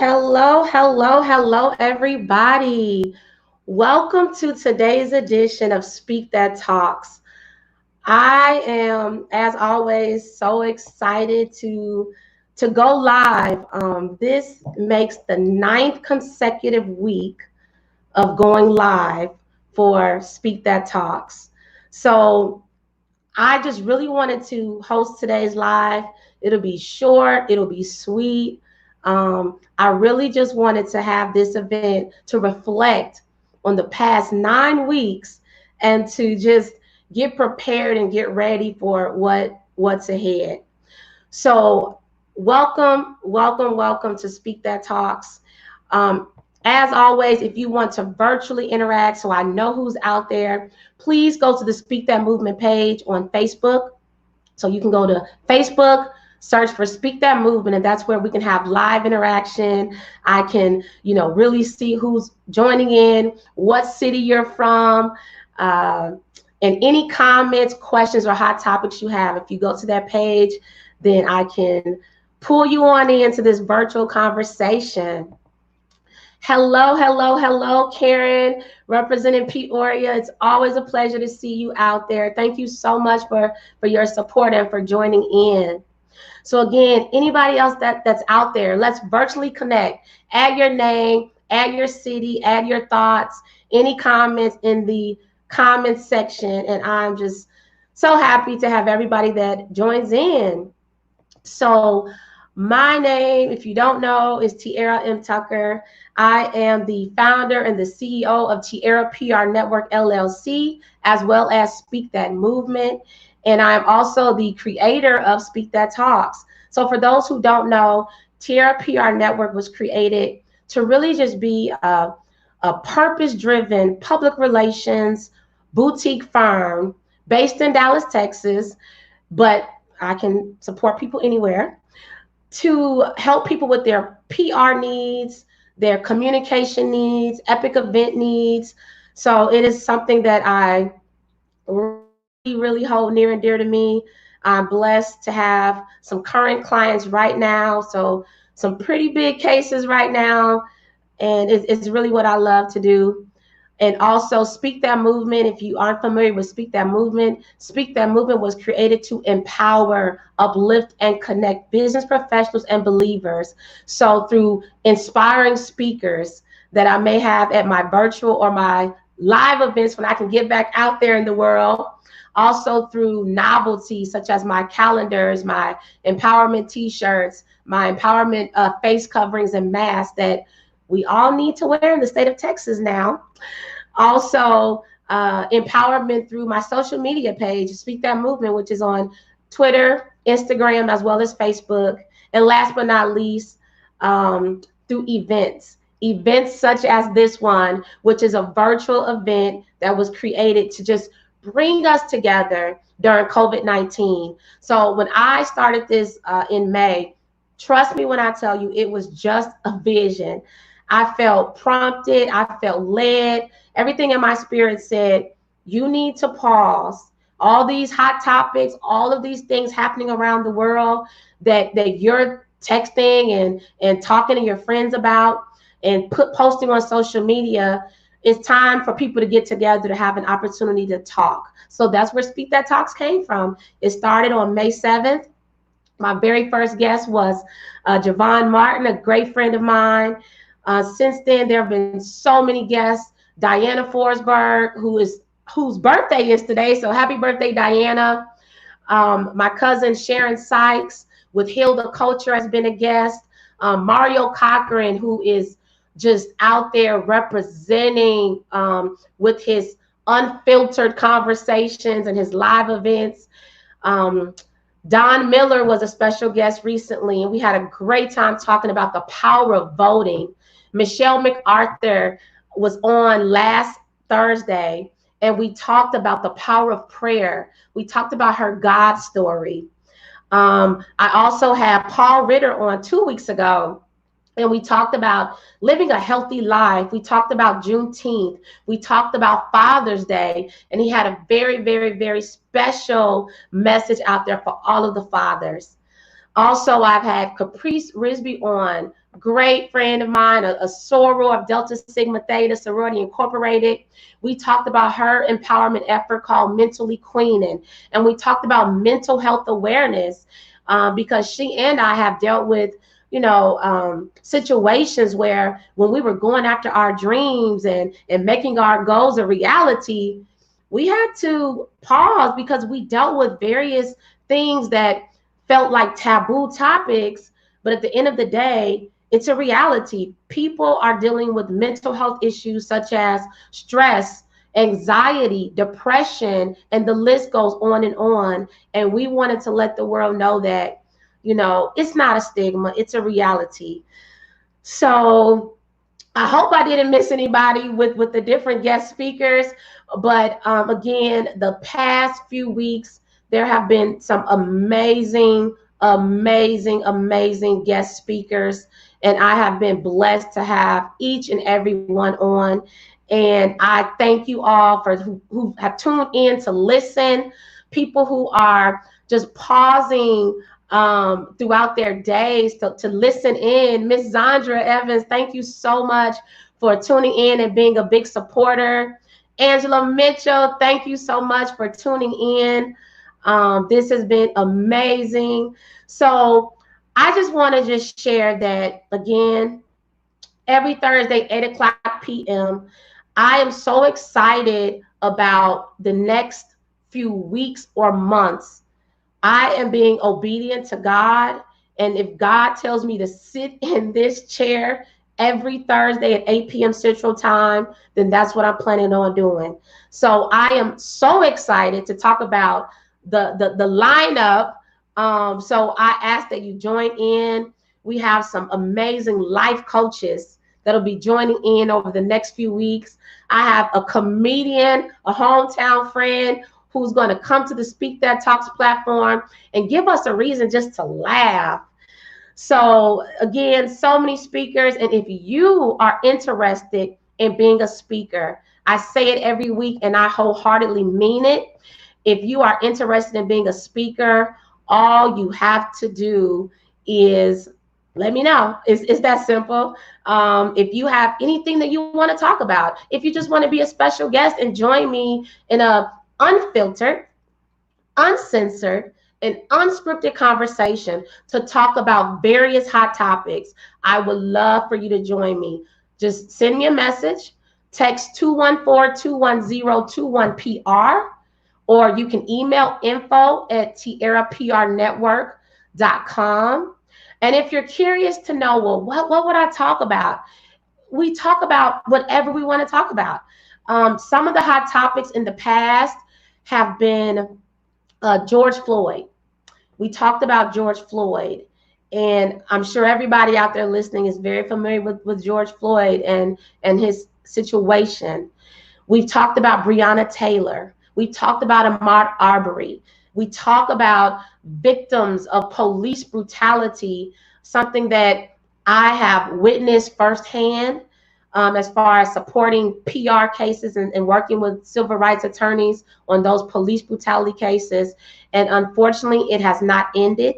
Hello, hello, hello, everybody. Welcome to today's edition of Speak That Talks. I am, as always, so excited to go live. This makes the ninth consecutive week of going live for Speak That Talks. So I just really wanted to host today's live. It'll be short, it'll be sweet. I really just wanted to have this event to reflect on the past 9 weeks and to just get prepared and get ready for what's ahead. So welcome, welcome, welcome to Speak That Talks. Um, as always, if you want to virtually interact, so I know who's out there, please go to the Speak That Movement page on Facebook. So you can go to Facebook, search for Speak That Movement, and that's where we can have live interaction. I can, really see who's joining in, what city you're from, uh, and any comments, questions, or hot topics you have. If you go to that page, then I can pull you on into this virtual conversation. Hello, hello, hello, Karen, representing Peoria. It's always a pleasure to see you out there. Thank you so much for your support and for joining in. So again, anybody else that's out there, let's virtually connect. Add your name, add your city, add your thoughts, any comments in the comments section. And I'm just so happy to have everybody that joins in. So my name, if you don't know, is Tiara M. Tucker. I am the founder and the CEO of Tiara PR Network, LLC, as well as Speak That Movement. And I'm also the creator of Speak That Talks. So for those who don't know, Tiara PR Network was created to really just be a purpose-driven public relations boutique firm based in Dallas, Texas, but I can support people anywhere to help people with their PR needs, their communication needs, epic event needs. So it is something that I really hold near and dear to me. I'm blessed to have some current clients right now. So some pretty big cases right now. And it's really what I love to do. And also Speak That Movement. If you aren't familiar with Speak That Movement was created to empower, uplift, and connect business professionals and believers. So through inspiring speakers that I may have at my virtual or my live events when I can get back out there in the world, also through novelties such as my calendars, my empowerment t-shirts, my empowerment face coverings and masks that we all need to wear in the state of Texas now. Also, empowerment through my social media page, Speak That Movement, which is on Twitter, Instagram, as well as Facebook. And last but not least, through events such as this one, which is a virtual event that was created to just bring us together during COVID-19. So when I started this in May, trust me when I tell you, it was just a vision. I felt prompted, I felt led. Everything in my spirit said, you need to pause. All these hot topics, all of these things happening around the world that you're texting and talking to your friends about and posting on social media, it's time for people to get together to have an opportunity to talk. So that's where Speak That Talks came from. It started on May 7th. My very first guest was Javon Martin, a great friend of mine. Since then, there have been so many guests. Diana Forsberg, whose birthday is today, so happy birthday, Diana. My cousin Sharon Sykes with Heal the Culture has been a guest. Mario Cochran, who is just out there representing with his unfiltered conversations and his live events. Don Miller was a special guest recently, and we had a great time talking about the power of voting. Michelle MacArthur was on last Thursday, and we talked about the power of prayer. We talked about her God story. I also had Paul Ritter on 2 weeks ago, and we talked about living a healthy life. We talked about Juneteenth. We talked about Father's Day, and he had a very, very, very special message out there for all of the fathers. Also, I've had Caprice Risby on, great friend of mine, a soror of Delta Sigma Theta Sorority Incorporated. We talked about her empowerment effort called Mentally Queening, and we talked about mental health awareness because she and I have dealt with, situations where when we were going after our dreams and making our goals a reality, we had to pause because we dealt with various things that felt like taboo topics. But at the end of the day, it's a reality. People are dealing with mental health issues such as stress, anxiety, depression, and the list goes on and on. And we wanted to let the world know that, it's not a stigma, it's a reality. So I hope I didn't miss anybody with the different guest speakers. But again, the past few weeks, there have been some amazing, amazing, amazing guest speakers. And I have been blessed to have each and every one on. And I thank you all for who have tuned in to listen, people who are just pausing throughout their days to listen in. Miss Zandra Evans, thank you so much for tuning in and being a big supporter. Angela Mitchell, thank you so much for tuning in. This has been amazing. So I just want to just share that again, every Thursday, 8 o'clock p.m., I am so excited about the next few weeks or months. I am being obedient to God. And if God tells me to sit in this chair every Thursday at 8 p.m. Central Time, then that's what I'm planning on doing. So I am so excited to talk about the lineup. So I ask that you join in. We have some amazing life coaches that'll be joining in over the next few weeks. I have a comedian, a hometown friend who's going to come to the Speak That Talks platform and give us a reason just to laugh. So again, so many speakers. And if you are interested in being a speaker, I say it every week and I wholeheartedly mean it. If you are interested in being a speaker, all you have to do is let me know. It's that simple. If you have anything that you want to talk about, if you just want to be a special guest and join me in a unfiltered, uncensored, and unscripted conversation to talk about various hot topics, I would love for you to join me. Just send me a message, text 214-210-21PR, or you can email info@Tiara PR Network.com. And if you're curious to know, well, what would I talk about? We talk about whatever we want to talk about. Some of the hot topics in the past have been George Floyd. We talked about George Floyd, and I'm sure everybody out there listening is very familiar with George Floyd and his situation. We've talked about Breonna Taylor. We talked about Ahmaud Arbery. We talk about victims of police brutality, something that I have witnessed firsthand as far as supporting PR cases and working with civil rights attorneys on those police brutality cases. And unfortunately, it has not ended.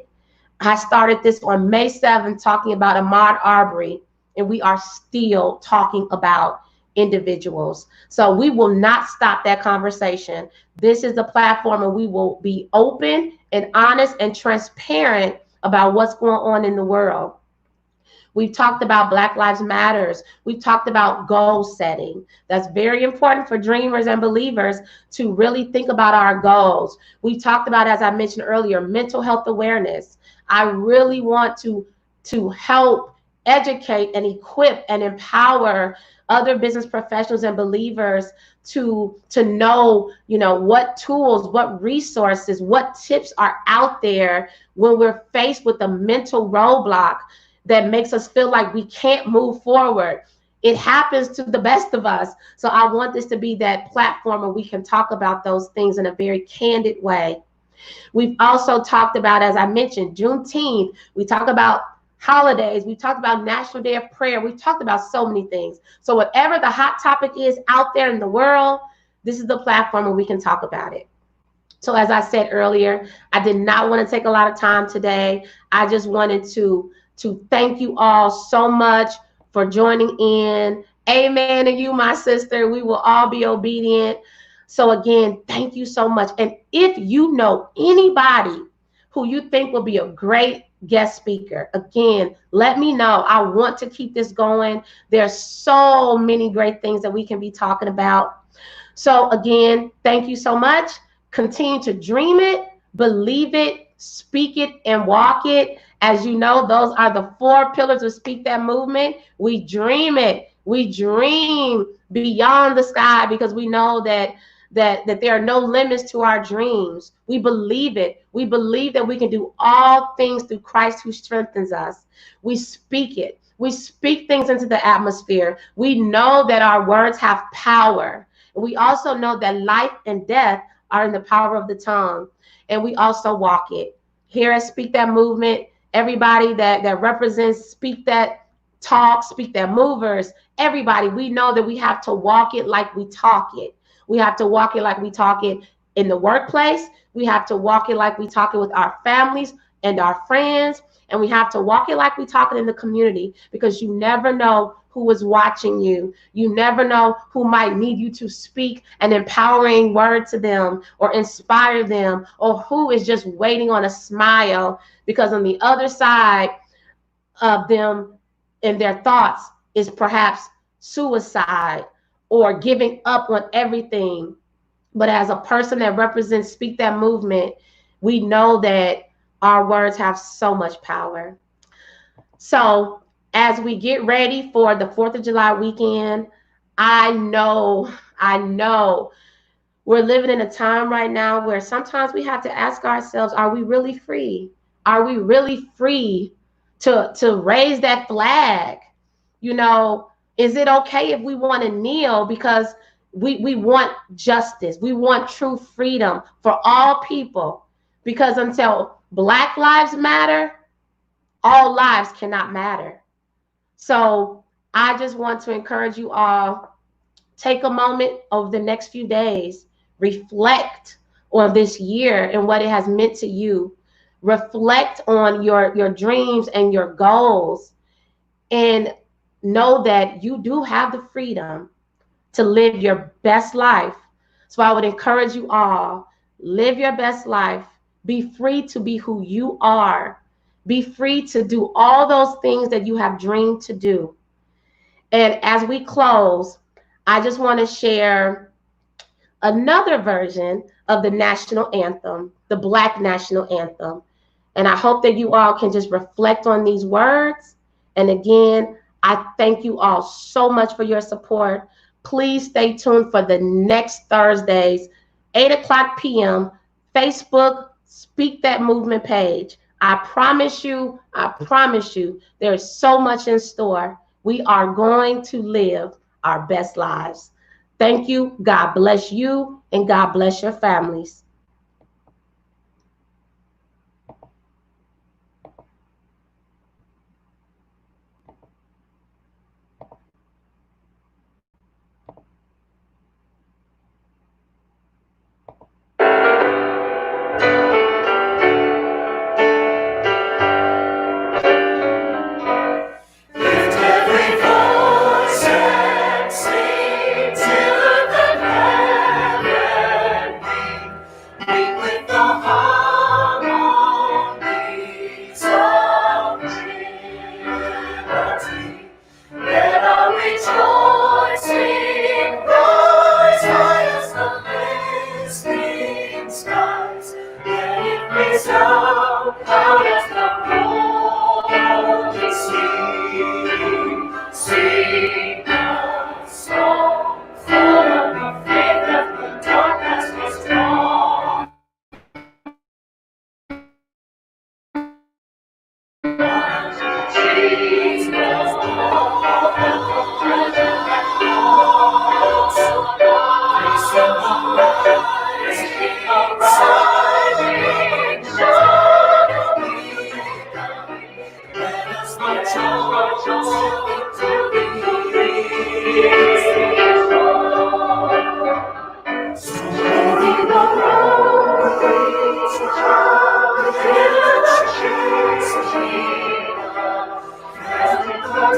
I started this on May 7th talking about Ahmaud Arbery, and we are still talking about individuals. So we will not stop that conversation. This is the platform where we will be open and honest and transparent about what's going on in the world. We've talked about Black Lives Matters. We've talked about goal setting. That's very important for dreamers and believers to really think about our goals. We've talked about, as I mentioned earlier, mental health awareness. I really want to help educate and equip and empower other business professionals and believers to know, what tools, what resources, what tips are out there when we're faced with a mental roadblock that makes us feel like we can't move forward. It happens to the best of us. So I want this to be that platform where we can talk about those things in a very candid way. We've also talked about, as I mentioned, Juneteenth. We talk about holidays. We talked about National Day of Prayer. We've talked about so many things. So whatever the hot topic is out there in the world, this is the platform where we can talk about it. So as I said earlier, I did not want to take a lot of time today. I just wanted to thank you all so much for joining in. Amen to you, my sister. We will all be obedient. So again, thank you so much. And if you know anybody who you think will be a great guest speaker, again, let me know. I want to keep this going. There's so many great things that we can be talking about. So again, thank you so much. Continue to dream it, believe it, speak it, and walk it. As you know, those are the 4 pillars of Speak That Movement. We dream it. We dream beyond the sky because we know that there are no limits to our dreams. We believe it. We believe that we can do all things through Christ who strengthens us. We speak it. We speak things into the atmosphere. We know that our words have power. We also know that life and death are in the power of the tongue, and we also walk it. Here at Speak That Movement, everybody that represents Speak That Talk, Speak That Movers, everybody, we know that we have to walk it like we talk it. We have to walk it like we talk it in the workplace. We have to walk it like we talk it with our families and our friends. And we have to walk it like we talk it in the community, because you never know who is watching you. You never know who might need you to speak an empowering word to them or inspire them, or who is just waiting on a smile because on the other side of them and their thoughts is perhaps suicide or giving up on everything. But as a person that represents Speak That Movement, we know that our words have so much power. So as we get ready for the 4th of July weekend, I know we're living in a time right now where sometimes we have to ask ourselves, are we really free? Are we really free to raise that flag? You know, is it okay if we want to kneel because we want justice? We want true freedom for all people. Because until Black lives matter, all lives cannot matter. So I just want to encourage you all, take a moment over the next few days, reflect on this year and what it has meant to you. Reflect on your dreams and your goals, and know that you do have the freedom to live your best life. So I would encourage you all, live your best life. Be free to be who you are. Be free to do all those things that you have dreamed to do. And as we close, I just want to share another version of the national anthem, the Black national anthem. And I hope that you all can just reflect on these words. And again, I thank you all so much for your support. Please stay tuned for the next Thursdays, 8 o'clock p.m., Facebook Speak That Movement page. I promise you, there's so much in store. We are going to live our best lives. Thank you. God bless you, and God bless your families.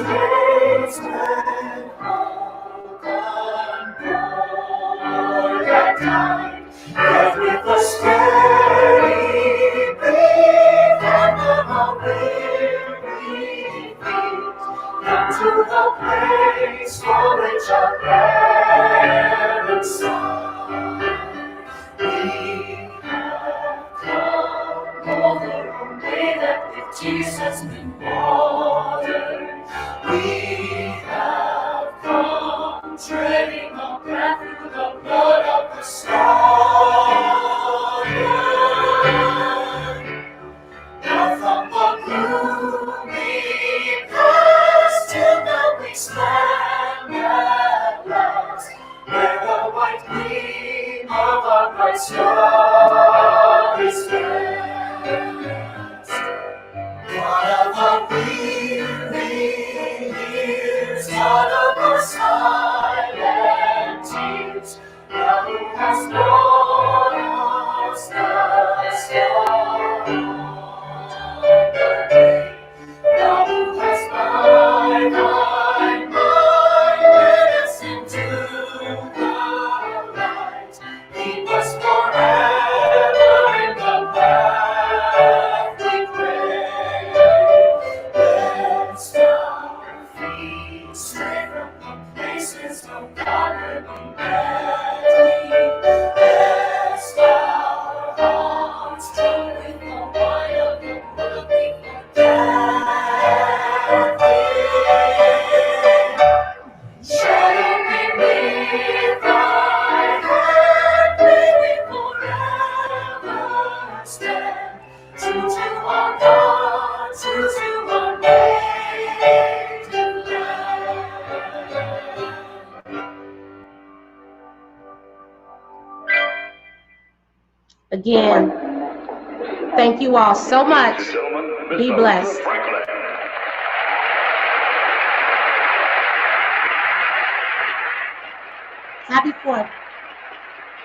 days when hope unborn had died, yet with a steady beat and a weary feet, come to the place for which our parents sighed. We have come over a way that with tears has been watered. We have come treading a path through the blood of the slaughtered. Now from the gloomy past till now we stand at last, where the white gleam of our bright star is cast. God of the weary years, God of our silent tears, thou who hast brought us thus far on the way, thou who hast by thy mind led us into the light, keep us forever in the path we pray. Lest our feet stray from the places of God will be met. Lest our hearts drunk with the wine of the world we forget thee. Shadow beneath thy hand, may we forever stand, true to our God, true to our native land. Again, thank you all so much. Be blessed. Happy 4th.